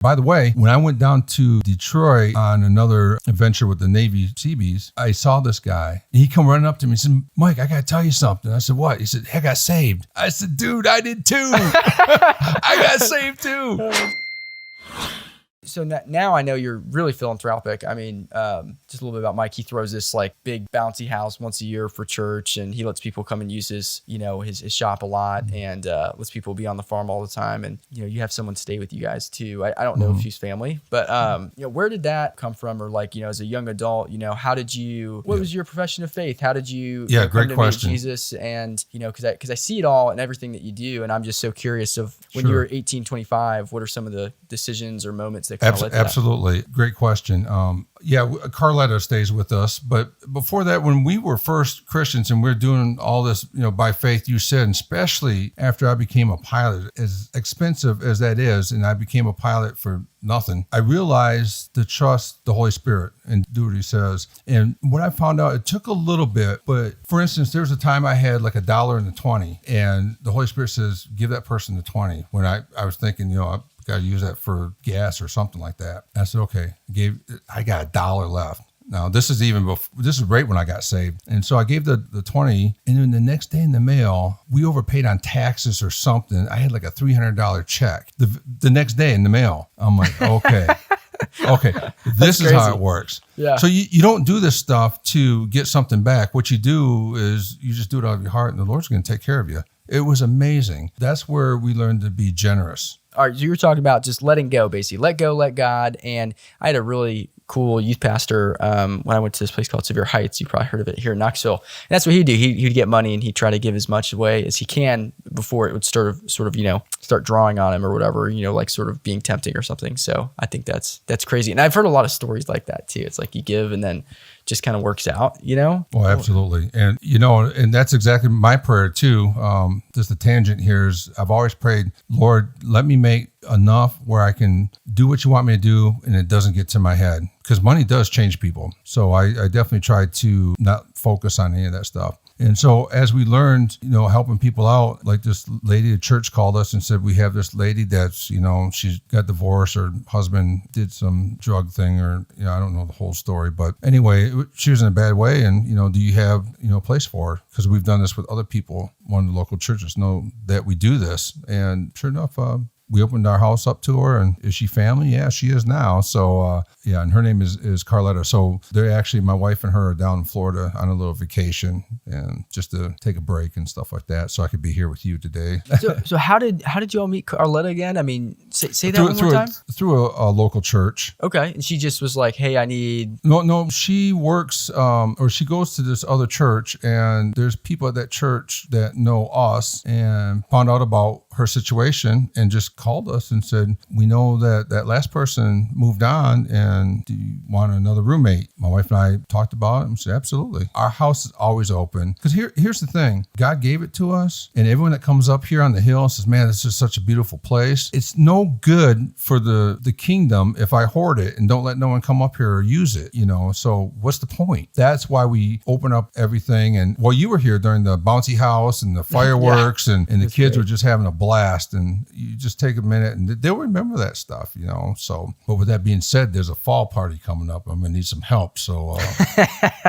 By the way, when I went down to Detroit on another adventure with the Navy Seabees, I saw this guy. He come running up to me and said, Mike, I got to tell you something. I said, what? He said, I got saved. I said, dude, I did too. I got saved too. So now I know you're really philanthropic. I mean, just a little bit about Mike. He throws this like big bouncy house once a year for church, and he lets people come and use his shop a lot, and lets people be on the farm all the time. And you have someone stay with you guys too. I don't know if he's family, but where did that come from? Or like as a young adult, how did you? What was your profession of faith? How did you? Great question. Meet Jesus, and because I see it all and everything that you do, and I'm just so curious of when you were 18, 25. What are some of the decisions or moments that kind of led to that? Absolutely. Great question. Carletta stays with us. But before that, when we were first Christians and we're doing all this, by faith, you said, and especially after I became a pilot, as expensive as that is, and I became a pilot for nothing, I realized to trust the Holy Spirit and do what he says. And what I found out, it took a little bit, but for instance, there was a time I had like $1 and a 20, and the Holy Spirit says, give that person the 20. When I was thinking, I got to use that for gas or something like that. I said, okay, I got $1 left. Now, this is right when I got saved. And so I gave the 20, and then the next day in the mail, we overpaid on taxes or something. I had like a $300 check the next day in the mail. I'm like, okay. Okay, this is how it works. Yeah. So you don't do this stuff to get something back. What you do is you just do it out of your heart, and the Lord's going to take care of you. It was amazing. That's where we learned to be generous. All right, so you were talking about just letting go, basically. Let go, let God. And I had a really cool youth pastor when I went to this place called Severe Heights. You probably heard of it here in Knoxville. And that's what he'd do. He'd get money and he'd try to give as much away as he can before it would start drawing on him or whatever, like sort of being tempting or something. So I think that's crazy. And I've heard a lot of stories like that too. It's like you give and then just kind of works out, Well, absolutely. And, and that's exactly my prayer too. Just a tangent here is I've always prayed, Lord, let me make enough where I can do what you want me to do and it doesn't get to my head, because money does change people. So I definitely try to not focus on any of that stuff. And so as we learned, helping people out, like this lady at church called us and said, we have this lady that's, she's got divorced, her husband did some drug thing, or, I don't know the whole story, but anyway, she was in a bad way. And, do you have, a place for her? Because we've done this with other people. One of the local churches know that we do this. And sure enough, we opened our house up to her. And is she family? Yeah, she is now. So, and her name is Carletta. So they're actually, my wife and her are down in Florida on a little vacation, and just to take a break and stuff like that. So I could be here with you today. So how did you all meet Carletta again? I mean, say that one more time. Through a local church. Okay. And she just was like, hey, I need. No, she works, or she goes to this other church, and there's people at that church that know us and found out about her situation and just called us and said, we know that last person moved on, and do you want another roommate? My wife and I talked about it and said, absolutely. Our house is always open. Because here's the thing. God gave it to us, and everyone that comes up here on the hill says, man, this is such a beautiful place. It's no good for the kingdom if I hoard it and don't let no one come up here or use it, So what's the point? That's why we open up everything. And you were here during the bouncy house and the fireworks, and the kids were just having a blast, and you just take a minute and they'll remember that stuff, So, but with that being said, there's a fall party coming up. I'm gonna need some help. So,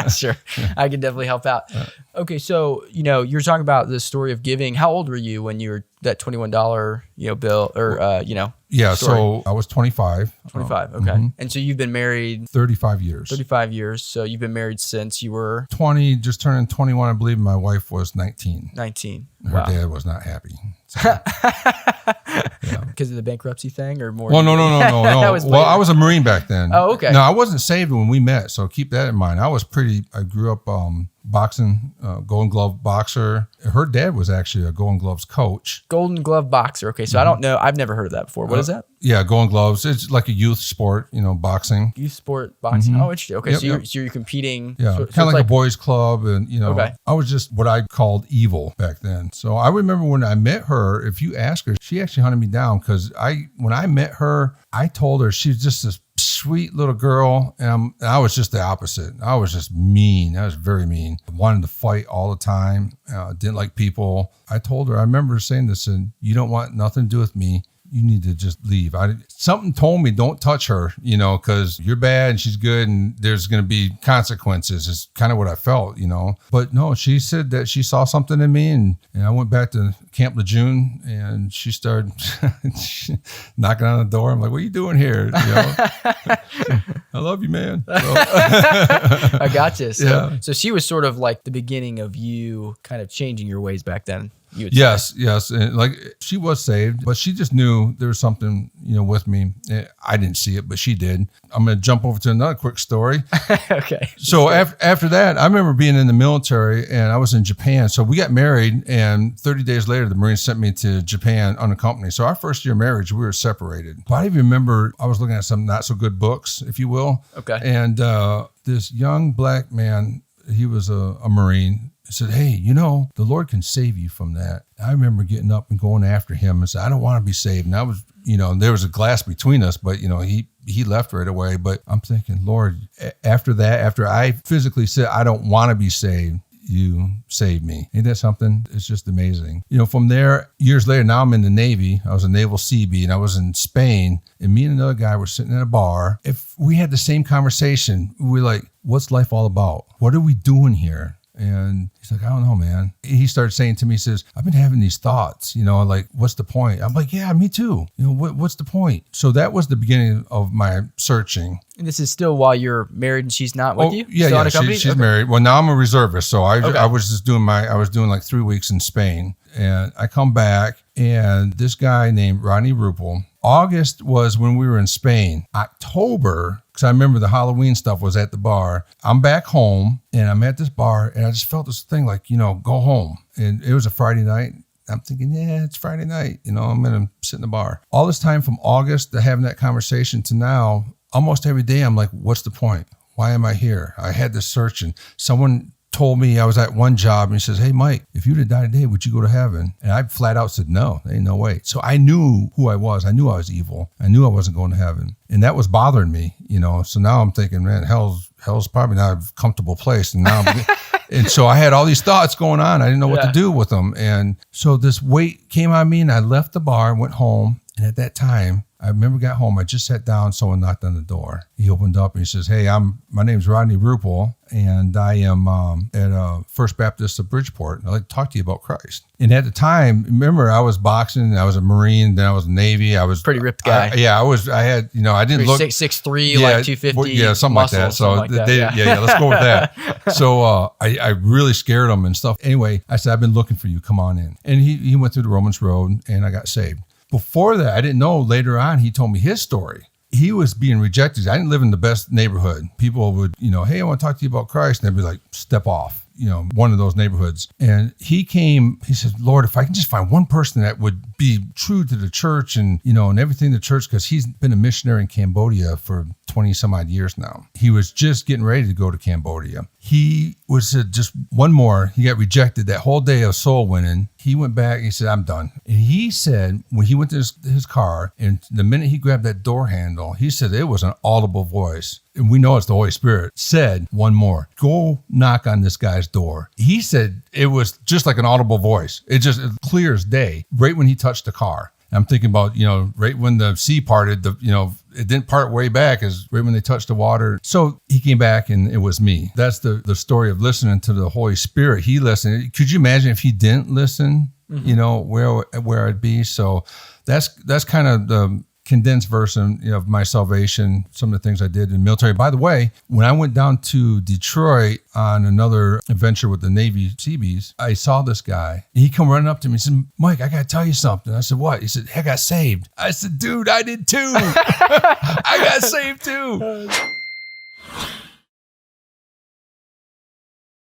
sure, I can definitely help out. Okay, so you're talking about the story of giving. How old were you when you were that $21 bill or Yeah, story? So I was 25. 25, okay. Mm-hmm. And so you've been married 35 years. 35 years. So you've been married since you were 20, just turning 21, I believe. My wife was 19. 19. Her dad was not happy. So, because of the bankruptcy thing, or more? Well, no. Well, I was a Marine back then. Oh, okay. No, I wasn't saved when we met, so keep that in mind. I grew up boxing, Golden Glove boxer. Her dad was actually a Golden Gloves coach. Golden Glove boxer. Okay, so I don't know. I've never heard of that before. What is that? Yeah, Golden Gloves. It's like a youth sport, boxing. Youth sport boxing. Mm-hmm. Oh, interesting. Okay, yep, so you're competing. Yeah, kind of like a boys club, and okay. I was just what I called evil back then. So I remember when I met her. If you ask her, she actually hunted me down, because when I met her, I told her she's just this sweet little girl, and I was just the opposite. I was just mean. I was very mean. I wanted to fight all the time. Didn't like people. I told her, I remember saying this, and you don't want nothing to do with me. you need to just leave. Something told me don't touch her, because you're bad and she's good and there's going to be consequences. It's kind of what I felt, But no, she said that she saw something in me, and I went back to Camp Lejeune, and she started knocking on the door. I'm like, what are you doing here? I love you, man. So, I gotcha. So she was sort of like the beginning of you kind of changing your ways back then. Yes. And like she was saved, but she just knew there was something, with me. I didn't see it, but she did. I'm going to jump over to another quick story. Okay. So after that, I remember being in the military, and I was in Japan. So we got married, and 30 days later, the Marines sent me to Japan unaccompanied. So our first year of marriage, we were separated. But I even remember I was looking at some not so good books, if you will. Okay. And this young black man, he was a Marine. I said, hey, the Lord can save you from that. I remember getting up and going after him and said, I don't want to be saved. And I was, there was a glass between us, but, he left right away. But I'm thinking, Lord, after that, after I physically said, I don't want to be saved, you saved me. Ain't that something? It's just amazing. From there, years later, now I'm in the Navy. I was a naval Seabee, and I was in Spain, and me and another guy were sitting in a bar. If we had the same conversation, we were like, what's life all about? What are we doing here? And he's like, I don't know, man. He started saying to me, he says, I've been having these thoughts, like, what's the point? I'm like, yeah, me too. What's the point? So that was the beginning of my searching. And this is still while you're married and she's not with you? Yeah, she's married. Well, now I'm a reservist. So I was just doing like 3 weeks in Spain, and I come back, and this guy named Rodney Rupel, August was when we were in Spain. October, because I remember the Halloween stuff was at the bar. I'm back home, and I'm at this bar, and I just felt this thing like, go home. And it was a Friday night. I'm thinking, yeah, it's Friday night. I'm going to sit in the bar. All this time from August to having that conversation to now, almost every day, I'm like, what's the point? Why am I here? I had this search, and someone told me, I was at one job, and he says, hey, Mike, if you'd have died today, would you go to heaven? And I flat out said, no, there ain't no way. So I knew who I was. I knew I was evil. I knew I wasn't going to heaven. And that was bothering me, So now I'm thinking, man, hell's probably not a comfortable place. And now and so I had all these thoughts going on. I didn't know what to do with them. And so this weight came on me, and I left the bar and went home. And at that time, I remember got home. I just sat down. Someone knocked on the door. He opened up and he says, hey, my name's Rodney Rupel, and I am at First Baptist of Bridgeport. I'd like to talk to you about Christ. And at the time, remember, I was boxing. I was a Marine. Then I was Navy. I was pretty ripped guy. I didn't look 6'3", like 250. Yeah, something like that. So let's go with that. So I really scared him and stuff. Anyway, I said, I've been looking for you. Come on in. And he went through the Romans Road, and I got saved. Before that, I didn't know. Later on, he told me his story. He was being rejected. I didn't live in the best neighborhood. People would, hey, I want to talk to you about Christ. And they'd be like, step off, one of those neighborhoods. And he said, Lord, if I can just find one person that would be true to the church and, and everything the church, because he's been a missionary in Cambodia for 20 some odd years now. He was just getting ready to go to Cambodia. He was just one more. He got rejected that whole day of soul winning. He went back. He said, I'm done. And he said, when he went to his car, and the minute he grabbed that door handle, he said it was an audible voice. And we know it's the Holy Spirit, said one more, go knock on this guy's door. He said it was just like an audible voice. It clear as day, right when he touched the car. I'm thinking about, right when the sea parted, it didn't part way back, is right when they touched the water. So he came back, and it was me. That's the story of listening to the Holy Spirit. He listened. Could you imagine if he didn't listen, where I'd be? So that's kind of the condensed version of my salvation, some of the things I did in the military. By the way, when I went down to Detroit on another adventure with the Navy Seabees, I saw this guy. He come running up to me and said, Mike, I got to tell you something. I said, what? He said, I got saved. I said, dude, I did too. I got saved too.